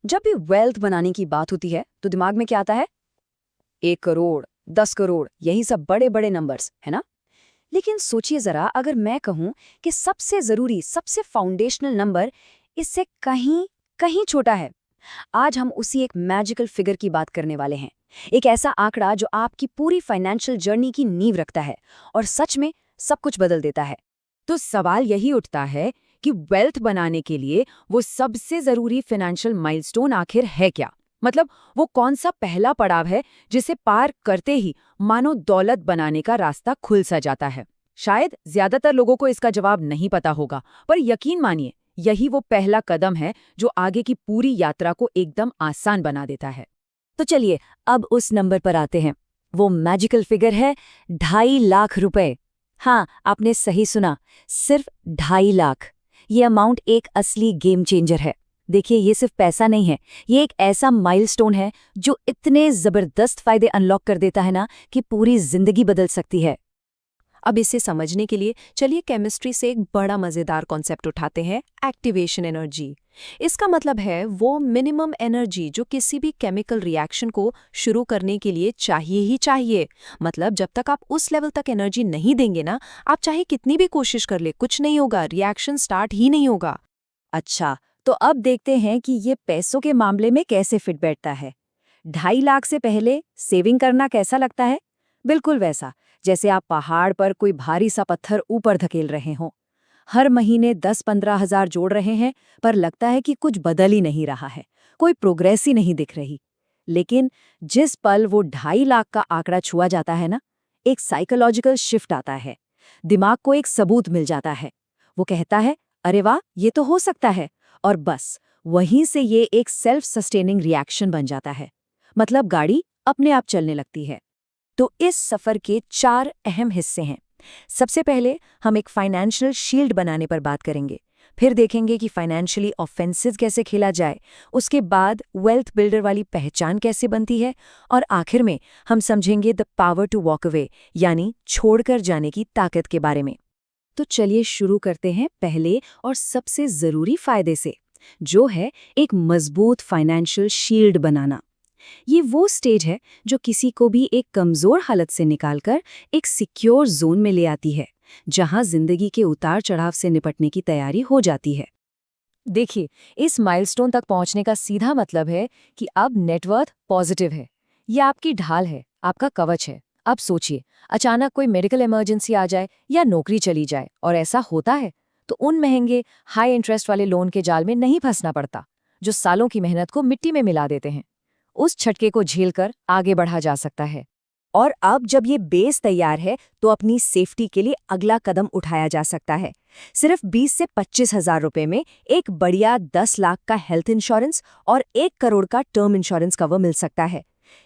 जब भी वेल्थ बनाने की बात होती है तो दिमाग में क्या आता है? 1 करोड़, 10 करोड़, यही सब बड़े बड़े नंबर्स है ना। लेकिन सोचिए जरा, अगर मैं कहूं कि सबसे जरूरी, सबसे फाउंडेशनल नंबर इससे कहीं कहीं छोटा है। आज हम उसी एक मैजिकल फिगर की बात करने वाले हैं। एक ऐसा आंकड़ा जो आपकी पूरी फाइनेंशियल जर्नी की नींव रखता है और सच में सब कुछ बदल देता है। तो सवाल यही उठता है कि वेल्थ बनाने के लिए वो सबसे जरूरी फाइनेंशियल माइलस्टोन आखिर है क्या? मतलब वो कौन सा पहला पड़ाव है जिसे पार करते ही मानो दौलत बनाने का रास्ता खुल सा जाता है? शायद ज्यादातर लोगों को इसका जवाब नहीं पता होगा, पर यकीन मानिए यही वो पहला कदम है जो आगे की पूरी यात्रा को एकदम आसान बना देता है। तो चलिए अब उस नंबर पर आते हैं। वो मैजिकल फिगर है 2.5 लाख रुपए। हाँ, आपने सही सुना, सिर्फ 2.5 लाख। ये अमाउंट एक असली गेम चेंजर है। देखिए, ये सिर्फ पैसा नहीं है, ये एक ऐसा माइलस्टोन है जो इतने जबरदस्त फायदे अनलॉक कर देता है ना कि पूरी जिंदगी बदल सकती है। अब इसे समझने के लिए चलिए केमिस्ट्री से एक बड़ा मजेदार कॉन्सेप्ट उठाते हैं, एक्टिवेशन एनर्जी। इसका मतलब है वो मिनिमम एनर्जी जो किसी भी केमिकल रिएक्शन को शुरू करने के लिए चाहिए ही चाहिए। मतलब जब तक आप उस लेवल तक एनर्जी नहीं देंगे ना, आप चाहे कितनी भी कोशिश कर ले, कुछ नहीं होगा, रिएक्शन स्टार्ट ही नहीं होगा। अच्छा, तो अब देखते हैं कि ये पैसों के मामले में कैसे फिट बैठता है। 2.5 लाख से पहले सेविंग करना कैसा लगता है? बिल्कुल वैसा, जैसे आप पहाड़ पर कोई भारी सा पत्थर ऊपर धकेल रहे हों। हर महीने 10-15 हजार जोड़ रहे हैं, पर लगता है कि कुछ बदल ही नहीं रहा है, कोई प्रोग्रेस ही नहीं दिख रही। लेकिन जिस पल वो 2.5 लाख का आंकड़ा छुआ जाता है ना, एक साइकोलॉजिकल शिफ्ट आता है। दिमाग को एक सबूत मिल जाता है। वो कहता है, अरे वाह, ये तो हो सकता है। और बस वहीं से ये एक सेल्फ सस्टेनिंग रिएक्शन बन जाता है। मतलब गाड़ी अपने आप चलने लगती है। तो इस सफर के 4 अहम हिस्से हैं। सबसे पहले हम एक फाइनेंशियल शील्ड बनाने पर बात करेंगे। फिर देखेंगे कि फाइनेंशियली ऑफेंसिव कैसे खेला जाए। उसके बाद वेल्थ बिल्डर वाली पहचान कैसे बनती है। और आखिर में हम समझेंगे the power to walk away, यानी छोड़कर जाने की ताकत के बारे में। तो चलिए शुरू करते हैं पहले और सबसे जरूरी फायदे से, जो है एक मजबूत फाइनेंशियल शील्ड बनाना। ये वो स्टेज है जो किसी को भी एक कमजोर हालत से निकालकर एक सिक्योर जोन में ले आती है, जहां जिंदगी के उतार चढ़ाव से निपटने की तैयारी हो जाती है। देखिए, इस माइलस्टोन तक पहुंचने का सीधा मतलब है कि अब नेटवर्थ पॉजिटिव है। ये आपकी ढाल है, आपका कवच है। अब सोचिए, अचानक कोई मेडिकल इमरजेंसी आ जाए या नौकरी चली जाए, और ऐसा होता है, तो उन महंगे हाई इंटरेस्ट वाले लोन के जाल में नहीं फंसना पड़ता, जो सालों की मेहनत को मिट्टी में मिला देते हैं। उस झटके को झेलकर आगे बढ़ा जा सकता है। और अब जब ये बेस तैयार है, तो अपनी सेफ्टी के लिए अगला कदम उठाया जा सकता है। सिर्फ 20 से 25 हजार रुपए में एक बढ़िया 10 लाख का हेल्थ इंश्योरेंस और 1 करोड़ का टर्म इंश्योरेंस कवर मिल सकता है।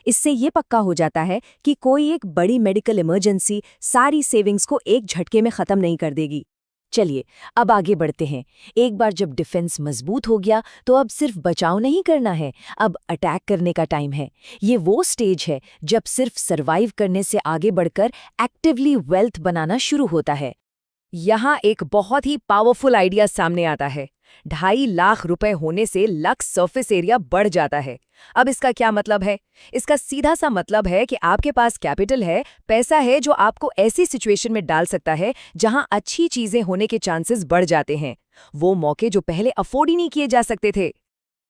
इससे ये पक्का हो जाता है कि कोई एक बड़ी मेडिकल इमरजेंसी सारी सेविंग्स को एक झटके में खत्म नहीं कर देगी। चलिए अब आगे बढ़ते हैं। एक बार जब डिफेंस मजबूत हो गया, तो अब सिर्फ बचाव नहीं करना है, अब अटैक करने का टाइम है। ये वो स्टेज है जब सिर्फ सरवाइव करने से आगे बढ़कर एक्टिवली वेल्थ बनाना शुरू होता है। यहाँ एक बहुत ही पावरफुल आइडिया सामने आता है। 2.5 लाख रुपए होने से लक्स सरफेस एरिया बढ़ जाता है। अब इसका क्या मतलब है? इसका सीधा सा मतलब है कि आपके पास कैपिटल है, पैसा है, जो आपको ऐसी सिचुएशन में डाल सकता है जहां अच्छी चीजें होने के चांसेस बढ़ जाते हैं, वो मौके जो पहले अफोर्ड ही नहीं किए जा सकते थे।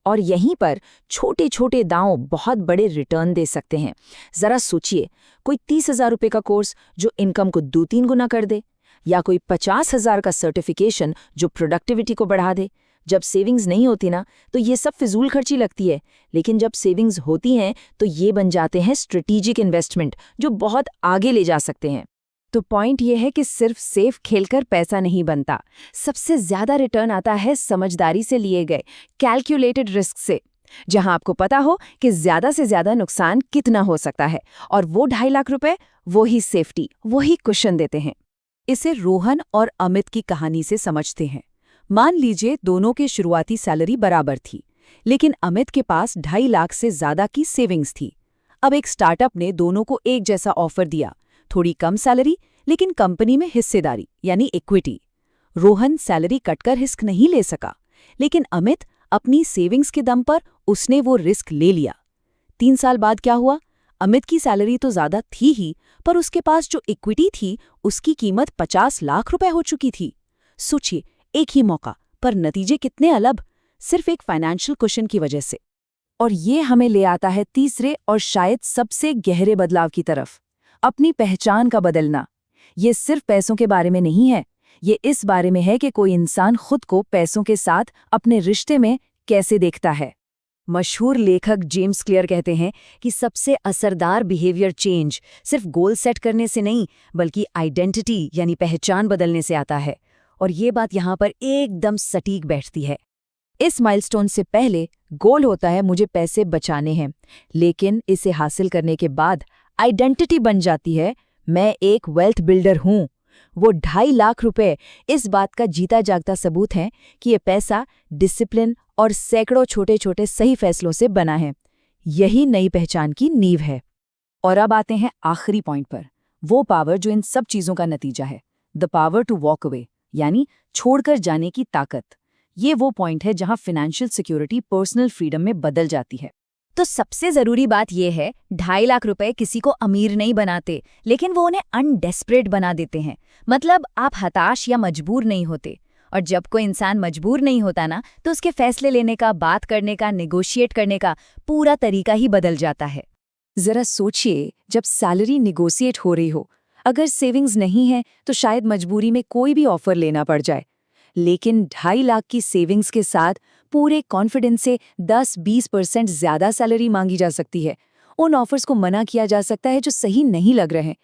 और यहीं पर छोटे छोटे दांव बहुत बड़े रिटर्न दे सकते हैं। जरा सोचिए, कोई 30,000 रुपये का कोर्स जो इनकम को 2-3 गुना कर दे, या कोई 50,000 का सर्टिफिकेशन जो प्रोडक्टिविटी को बढ़ा दे। जब सेविंग्स नहीं होती ना, तो ये सब फिजूल खर्ची लगती है, लेकिन जब सेविंग्स होती हैं तो ये बन जाते हैं स्ट्रेटेजिक इन्वेस्टमेंट जो बहुत आगे ले जा सकते हैं। तो पॉइंट ये है कि सिर्फ सेफ खेलकर पैसा नहीं बनता। सबसे ज्यादा रिटर्न आता है समझदारी से लिए गए कैलकुलेटेड रिस्क से, जहां आपको पता हो कि ज्यादा से ज्यादा नुकसान कितना हो सकता है, और वो 2.5 लाख रुपए वही सेफ्टी, वही कुशन देते हैं। इसे रोहन और अमित की कहानी से समझते हैं। मान लीजिए दोनों के शुरुआती सैलरी बराबर थी, लेकिन अमित के पास 2.5 लाख से ज्यादा की सेविंग्स थी। अब एक स्टार्टअप ने दोनों को एक जैसा ऑफर दिया, थोड़ी कम सैलरी लेकिन कंपनी में हिस्सेदारी यानी इक्विटी। रोहन सैलरी कटकर रिस्क नहीं ले सका, लेकिन अमित अपनी सेविंग्स के दम पर उसने वो रिस्क ले लिया। 3 साल बाद क्या हुआ? अमित की सैलरी तो ज़्यादा थी ही, पर उसके पास जो इक्विटी थी उसकी कीमत 50 लाख रुपए हो चुकी थी। सोचिए, एक ही मौका, पर नतीजे कितने अलग, सिर्फ एक फाइनेंशियल कुशन की वजह से। और ये हमें ले आता है तीसरे और शायद सबसे गहरे बदलाव की तरफ, अपनी पहचान का बदलना। ये सिर्फ पैसों के बारे में नहीं है, ये इस बारे में है कि कोई इंसान खुद को पैसों के साथ अपने रिश्ते में कैसे देखता है। मशहूर लेखक जेम्स क्लियर कहते हैं कि सबसे असरदार बिहेवियर चेंज सिर्फ गोल सेट करने से नहीं, बल्कि आइडेंटिटी यानी पहचान बदलने से आता है। और ये बात यहाँ पर एकदम सटीक बैठती है। इस माइलस्टोन से पहले गोल होता है मुझे पैसे बचाने हैं, लेकिन इसे हासिल करने के बाद आइडेंटिटी बन जाती है मैं एक वेल्थ बिल्डर हूँ। वो 2.5 लाख रुपए इस बात का जीता जागता सबूत है कि ये पैसा डिसिप्लिन और सैकड़ों छोटे छोटे सही फैसलों से बना है। यही नई पहचान की नींव है। और अब आते हैं आखिरी पॉइंट पर, वो पावर जो इन सब चीजों का नतीजा है, the power to walk away, यानी छोड़कर जाने की ताकत। ये वो पॉइंट है जहां फाइनेंशियल सिक्योरिटी पर्सनल फ्रीडम में बदल जाती है। तो सबसे जरूरी बात यह है, 2.5 लाख रुपए किसी को अमीर नहीं बनाते, लेकिन वो उन्हें अनडेस्परेट बना देते हैं। मतलब आप हताश या मजबूर नहीं होते। और जब कोई इंसान मजबूर नहीं होता ना, तो उसके फैसले लेने का, बात करने का, नेगोशिएट करने का पूरा तरीका ही बदल जाता है। जरा सोचिए, जब सैलरी निगोशिएट हो रही हो, अगर सेविंग्स नहीं है तो शायद मजबूरी में कोई भी ऑफर लेना पड़ जाए, लेकिन 2.5 लाख की सेविंग्स के साथ पूरे कॉन्फिडेंस से 10-20% ज्यादा सैलरी मांगी जा सकती है। उन ऑफर्स को मना किया जा सकता है जो सही नहीं लग रहे हैं।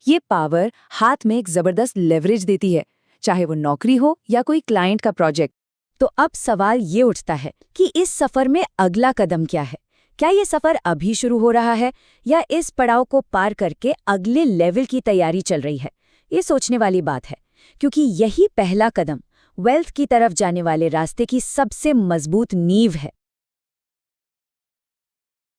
ये पावर हाथ में एक जबरदस्त लेवरेज देती है, चाहे वो नौकरी हो या कोई क्लाइंट का प्रोजेक्ट। तो अब सवाल ये उठता है कि इस सफर में अगला कदम क्या है? क्या ये सफर अभी शुरू हो रहा है या इस पड़ाव को पार करके अगले लेवल की तैयारी चल रही है? ये सोचने वाली बात है, क्योंकि यही पहला कदम वेल्थ की तरफ जाने वाले रास्ते की सबसे मजबूत नींव है।